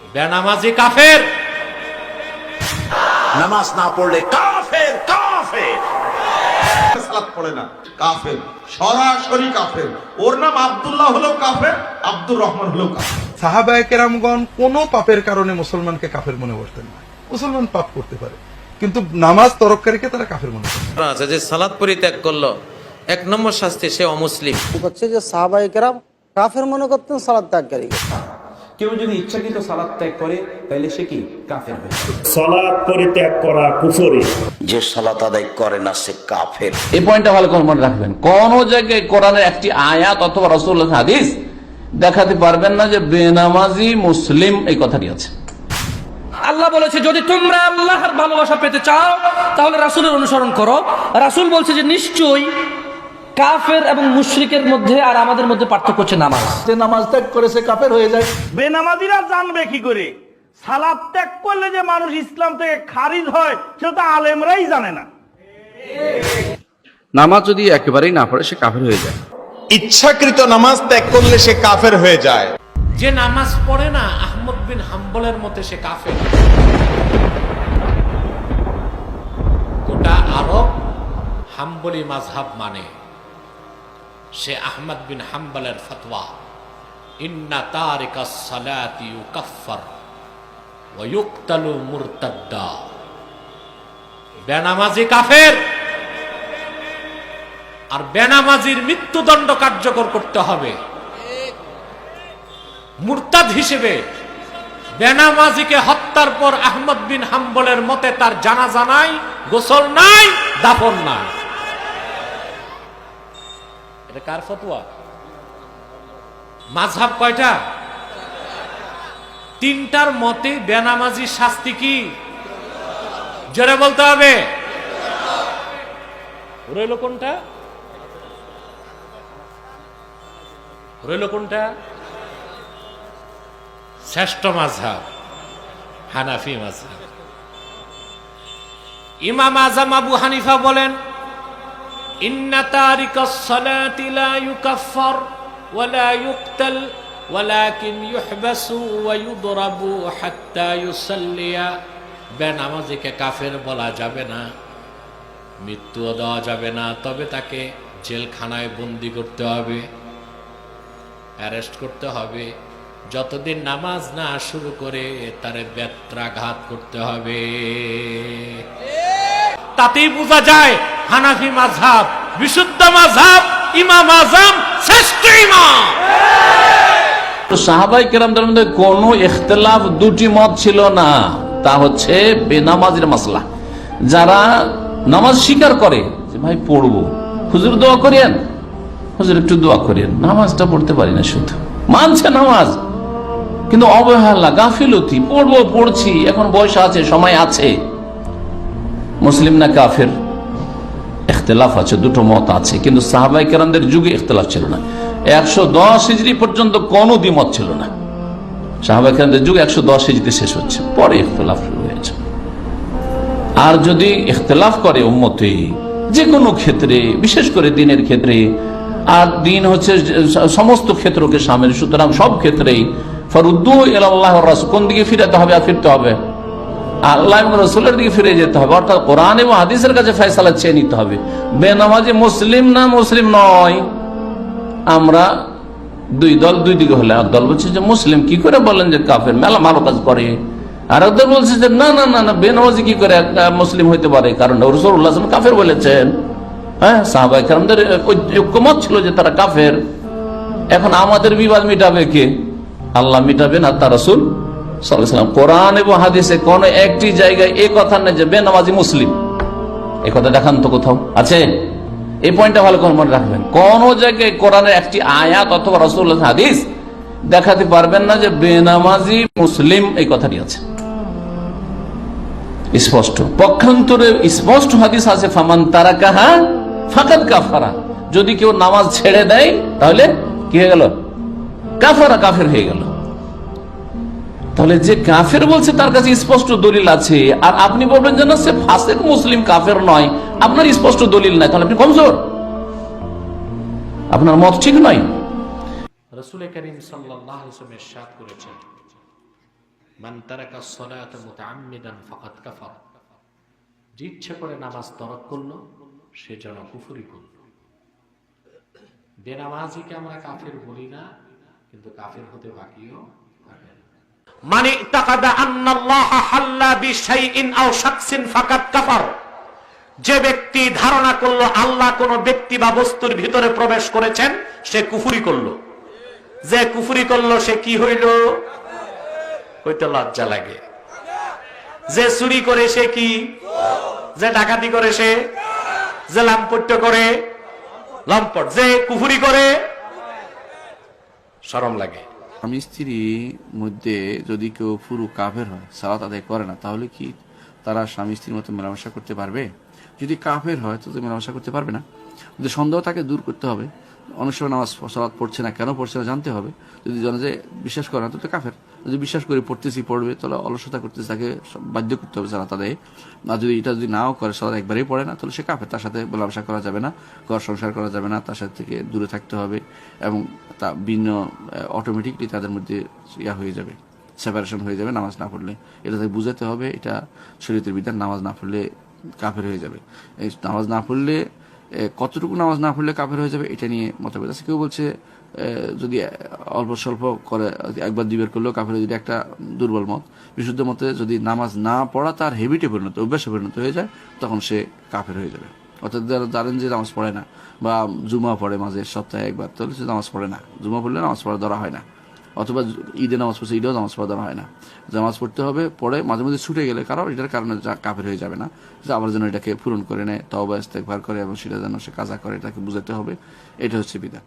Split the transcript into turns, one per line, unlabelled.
বেনামাজি কাফের,
নামাজ না পড়লে কাফের। কাফের সালাত পড়ে না, কাফের, সরাসরি কাফের। ওর নাম আব্দুল্লাহ হলেও কাফের, আব্দুর রহমান হলেও কাফের।
সাহাবায়ে কেরামগণ কোনো পাপের কারণে মুসলমানকে কাফের মনে করতেন না। মুসলমান পাপ করতে পারে, কিন্তু নামাজ তরককারীকে তারা কাফের মনে করতেন।
আচ্ছা, যে সালাত পরিত্যাগ করলো, 1 নম্বর শাস্তি, সে অমুসলিম।
হচ্ছে যে সাহাবায়ে কেরাম কাফের মনে করতেন সালাত ত্যাগকারীকে।
কেউ যদি ইচ্ছাকৃত সালাত ত্যাগ করে তাহলে সে কি কাফের হয়ে যাবে।
সালাত পরিত্যাগ করা কুফরি।
যে সালাত আদায় করে না সে কাফের।
এই পয়েন্টটা ভালো করে মনে রাখবেন। কোন জায়গায় কোরআনের একটি আয়াত অথবা রাসূলুল্লাহ হাদিস দেখাতে পারবেন না যে বেনামাজি মুসলিম এই কথাটি আছে।
আল্লাহ বলেছে যদি তোমরা আল্লাহর ভালোবাসা পেতে চাও তাহলে রাসূলের অনুসরণ করো। রাসূল বলছে যে নিশ্চয়ই কাফের এবং মুশরিকের মধ্যে আর আমাদের মধ্যে পার্থক্য হচ্ছে নামাজ।
যে নামাজ ত্যাগ করে সে কাফের হয়ে যায়।
বেনামাজিরা জানবে কি করে সালাত ত্যাগ করলে যে মানুষ ইসলাম থেকে খারিজ হয় সেটা তো আলেমরাই জানে না।
নামাজ যদি একেবারেই না পড়ে সে কাফের হয়ে যায়।
ইচ্ছাকৃত নামাজ ত্যাগ করলে সে কাফের হয়ে যায়।
যে নামাজ পড়ে না আহমদ বিন হাম্বলের মতে সে কাফের। গোটা আরব হাম্বলি মাযহাব মানে, সে আহমদ বিন হাম্বলের ফতোয়া ইন্না তারিকাস সালাতি ইউকাফফার ওয়া ইউকতালু মুরতাদ্দা। বেনামাজি কাফের, আর বেনামাজির মৃত্যুদণ্ড কার্যকর করতে হবে। মুরতাদ হিসেবে বেনামাজিকে হত্যার পর আহমদ বিন হাম্বলের মতে তার জানাজা নাই, গোসল নাই, দাফন নাই। এটা কার ফতোয়া? মাযহাব কয়টা? 3টার মতে বেনামাজির শাস্তি কি? জোরে বলতে হবে। রইল কোনটা? রইল কোনটা? শ্রেষ্ঠ মাযহাব হানাফি মাযহাব। ইমাম আযম আবু হানিফা বলেন ইন্না তারিকাস সালাতি লা ইউকাফফার ওয়া লা ইউকতাল ওয়ালাকিন ইউহবাসু ওয়া ইউদরাবু হাত্তা ইউসাল্লিয়া। বেনামাজিকে কাফের বলা যাবে না, মৃত্যুও দেওয়া যাবে না, তবে তাকে জেলখানায় বন্দী করতে হবে, অ্যারেস্ট করতে হবে, যতদিন নামাজ না শুরু করে তারে বেত্রাঘাত করতে হবে। তাতেই বোঝা যায় হানাফি মাযহাব বিশুদ্ধ মাযহাব, ইমাম আযম শ্রেষ্ঠ ইমাম।
তো সাহাবায়ে কেরামদের মধ্যে কোনো ইখতিলাফ, দুটি মত ছিল না। তা হচ্ছে বেনামাজির মাসলা। যারা নামাজ স্বীকার করে যে ভাই পড়বো, হুজুর দোয়া করেন, হুজুর একটু দোয়া করেন, নামাজটা পড়তে পারি না, শুধু মানছে নামাজ কিন্তু অবহেলা, গাফিলতি, পড়বো, পড়ছি, এখন বয়স আছে, সময় আছে। মুসলিম না কাফের ইখতিলাফ আছে, দুটো মত আছে, কিন্তু সাহাবায়ে কেরামদের যুগে ইখতিলাফ ছিল না। 110 হিজরি পর্যন্ত কোনো দ্বিমত ছিল না। সাহাবায়ে কেরামদের যুগ 110 হিজরিতে শেষ হচ্ছে, পরে ইখতিলাফ শুরু হয়েছে। আর যদি ইখতিলাফ করে উম্মতে যে কোনো ক্ষেত্রে, বিশেষ করে দিনের ক্ষেত্রে, আর দিন হচ্ছে সমস্ত ক্ষেত্রকে সামিল, সুতরাং সব ক্ষেত্রেই ফরুদ্দু ইলাল্লাহ ওয়া রাসূল, কোন দিকে ফিরাতে হবে? আর ফিরতে হবে আল্লাহ এবং রাসূলের দিকে ফিরে যেতে হবে, অর্থাৎ কোরআন এবং হাদিসের কাছে ফয়সালা চেয়ে নিতে হবে। বেনামাজি মুসলিম না মুসলিম নয়, আমরা দুই দল, দুই দিকে হলে এক দল বলছে যে মুসলিম, কি করে বলেন যে কাফের, মেলা ভালো কাজ করে, আর এক দল বলছে যে না না না না, বেনামাজি কি করে মুসলিম হইতে পারে, কারণ রাসূলুল্লাহ সাল্লাল্লাহু আলাইহি ওয়াসাল্লাম কাফের বলেছেন। হ্যাঁ, সাহাবায়ে কেরামদের ঐক্যমত ছিল যে তারা কাফের। এখন আমাদের বিবাদ মিটাবে কে? আল্লাহ মিটাবেন আর তার রাসূল সাল্লাল্লাহু আলাইহি ওয়াসাল্লাম। কোরআন এবং হাদিসে কোন একটি জায়গায় এই কথা নেই যে বেনামাজি মুসলিম, এই কথা দেখান তো কোথাও আছে? এই পয়েন্টটা ভালো করে মনে রাখবেন। কোন জায়গায় কোরআনের একটি আয়াত অথবা রাসূলুল্লাহ হাদিস দেখাতে পারবেন না যে বেনামাজি মুসলিম এই কথাটি আছে। স্পষ্ট, পক্ষান্তরে স্পষ্ট হাদিস আছে ফামান তারাকাহা ফাকাদ কাফারা, যদি কেউ নামাজ ছেড়ে দেয় তাহলে কি হয়ে গেল? কাফারা, কাফের হয়ে গেল। তাহলে যে কাফের বলছে তার কাছে স্পষ্ট দলিল আছে, আর আপনি বলবেন যে না সে ফাসিক মুসলিম, কাফের নয়, আপনার স্পষ্ট দলিল নাই, তাহলে আপনি কমজোর, আপনার মত ঠিক নয়।
রাসূল কারীম সাল্লাল্লাহু আলাইহি ওয়াসাল্লাম ইরশাদ করেছেন মান তারাকা সলাতা মুতাআম্মিদান ফাকাদ কাফার, যে ইচ্ছা করে নামাজ তরক করলো সে যেন কুফরি করলো। বেনামাজিকে আমরা কাফের বলি না, কিন্তু কাফের হতে বাকিও থাকে না। মান ইতাকাদা আন্নাল্লাহ হাল্লা বিশাইইন আও শাখসিন ফাকাদ কাফার, যে ব্যক্তি ধারণা করলো আল্লাহ কোন ব্যক্তি বা বস্তুর ভিতরে প্রবেশ করেছেন সে কুফরি করলো। যে কুফরি করলো সে কি হইল? হইতে লজ্জা লাগে। যে চুরি করে সে কি? যে ডাকাতি করে সে? যে লাম্পট্য করে লম্পট। যে কুফরি করে শরম লাগে।
স্বামী স্ত্রীর মধ্যে যদি কেউ পুরো কাফের হয়, সালাত আদায় করে না, তাহলে কি তারা স্বামী স্ত্রীর মতো মেলামেশা করতে পারবে? যদি কাফের হয় তো মেলামেশা করতে পারবে না। যদি সন্দেহ তাকে দূর করতে হবে। অনেক সময় নামাজ সালাত পড়ছে না, কেন পড়ছে না জানতে হবে। যদি জানে যে বিশ্বাস করে না তো কাফের। যদি বিশ্বাস করে পড়বে, তাহলে অলসতা করতেছে, তাকে বাধ্য করতে হবে সালাত আদায়ে। আর যদি নাও করে, সালাত একবারেই পড়ে না, তাহলে সে কাফের। তার সাথে মেলামেশা করা যাবে না, ঘর সংসার করা যাবে না, তার সাথে থেকে দূরে থাকতে হবে। এবং তা ভিন্ন অটোমেটিকলি তাদের মধ্যে হয়ে যাবে, সেপারেশন হয়ে যাবে নামাজ না পড়লে। এটা তাকে বুঝাতে হবে, এটা শরীয়তের বিধান। নামাজ না পড়লে কাফের হয়ে যাবে। এই নামাজ না পড়লে, কতটুকু নামাজ না পড়লে কাফের হয়ে যাবে এটা নিয়ে মতভেদ আছে। কেউ বলছে যদি অল্প স্বল্প করে একবার দুইবার করলেও কাফের হয়ে যাবে, একটা দুর্বল মত। বিশুদ্ধ মতে যদি নামাজ না পড়া তার হ্যাবিটে পরিণত, অভ্যাসে পরিণত হয়ে যায়, তখন সে কাফের হয়ে যাবে। অর্থাৎ যারা জানেন যে নামাজ পড়ে না বা জুমা পড়ে মাঝে সপ্তাহে একবার, তাহলে সে নামাজ পড়ে না। জুমা পড়লে নামাজ পড়া ধরা হয় না। অথবা ঈদে নামাজ পড়ছে, ঈদেও নামাজ পড়া ধরা হয় না। নামাজ পড়তে হবে, পড়ে মাঝে মাঝে ছুটে গেলে কারণ এটার কারণে কাফের হয়ে যাবে না, যে আবার যেন এটাকে পূরণ করে নেয়, তওবা ইস্তেগফার করে এবং সেটা যেন সে কাজা করে, এটাকে বুঝাতে হবে। এটা হচ্ছে বিধান।